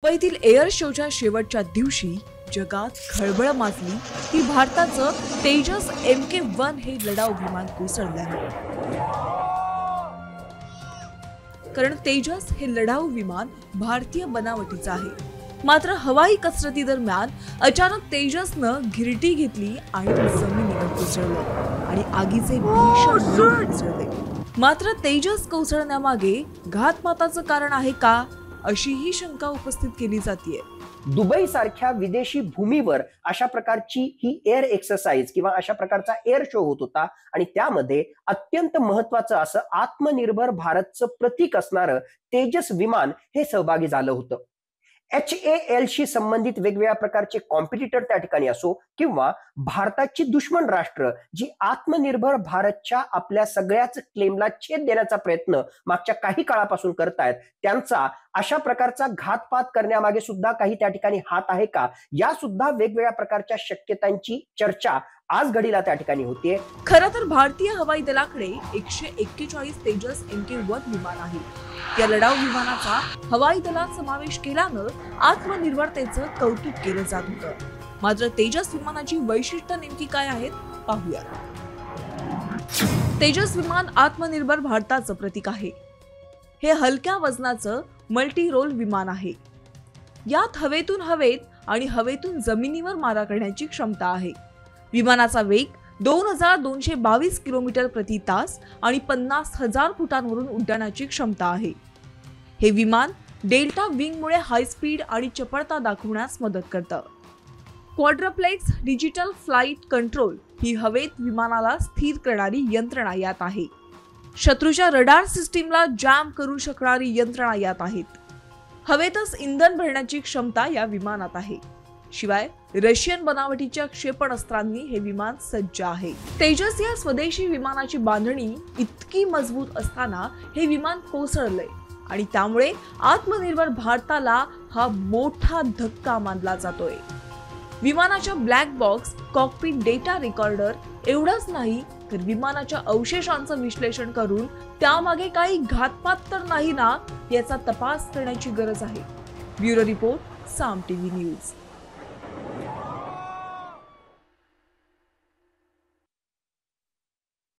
मुंबईतील एअर शोच्या शेवटच्या दिवशी जगात खळबळ माजली ती भारताचं तेजस MK1 हे लढाऊ विमान कोसळल्याने। कारण तेजस हे लढाऊ विमान भारतीय बनावटीचं आहे। मात्र हवाई कसरती दरम्यान अचानक तेजसनं घिरटी घेतली आणि जमिनीवर कोसळलं आणि आगीचे भीषण लोट कोसळले। मात्र तेजस कोसळण्यामागे घातपाताचं कारण आहे का, अशी ही शंका उपस्थित केली जाते। दुबई सारख्या विदेशी भूमीवर अशा प्रकारची ही एअर एक्सरसाइज किंवा अशा प्रकारचा एअर शो होत होता आणि त्यामध्ये अत्यंत महत्त्वाचं असं आत्मनिर्भर भारतचं प्रतीक असणारं तेजस विमान हे सहभागी झालं होतं। HAL शी संबंधित वेगवेगळ्या प्रकारचे कॉम्पिटिटर त्या ठिकाणी असो किंवा भारताची दुश्मन राष्ट्र जी आत्मनिर्भर भारतच्या आपल्या सगळ्याच क्लेमला छेद देण्याचा प्रयत्न मागच्या काही काळापासून करतायत, त्यांचा अशा प्रकारचा घातपात करण्यामागे सुद्धा काही त्या ठिकाणी हात आहे का, या सुद्धा वेगवेगळ्या प्रकारच्या शक्यतांची चर्चा आज घडीला त्या ठिकाणी होतीये। खरं तर भारतीय हवाई दलाकडे 141 तेजस MK1 विमान आहे। या लढाऊ विमानाचा हवाई दलात समावेश केल्यानं आत्मनिर्भरतेचं कौतुक केलं जात होतं। मात्र तेजस विमानाची वैशिष्ट्य नेमकी काय आहेत पाहूया। तेजस विमान आत्मनिर्भर भारताचं प्रतीक आहे। हे हलक्या वजनाचं मल्टी रोल विमान आहे। यात हवेतून हवेत आणि हवेतून जमिनीवर मारा करण्याची क्षमता आहे। विमानाचा वेग 2222 किलोमीटर प्रति तास आणि 50,000 फुटांवरून उड्डाणाची क्षमता आहे। हे विमान डेल्टा विंगमुळे हाय स्पीड आणि चपळता दाखवण्यास मदत करतं। क्वाड्रप्लेक्स डिजिटल फ्लाइट कंट्रोल ही हवेत विमानाला स्थिर करणारी यंत्रणा यात आहे। शत्रूच्या रडार सिस्टीमला जॅम करू शकणारी यंत्रणा यात आहेत। हवेतच इंधन भरण्याची क्षमता या विमानात आहे। शिवाय रशियन बनावटीच्या क्षेपणास्त्रांनी हे विमान सज्ज आहे। तेजस या स्वदेशी विमानाची बांधणी इतकी मजबूत असताना हे विमान कोसळलंय आणि त्यामुळे आत्मनिर्भर भारताला हा मोठा धक्का मानला जातोय। विमानाच्या black box, cockpit data recorder एवढंच नाही तर विमानाच्या अवशेषांचं विश्लेषण करून त्यामागे काही घातपात तर नाही ना, याचा तपास करण्याची गरज आहे। ब्युरो रिपोर्ट, साम TV न्यूज।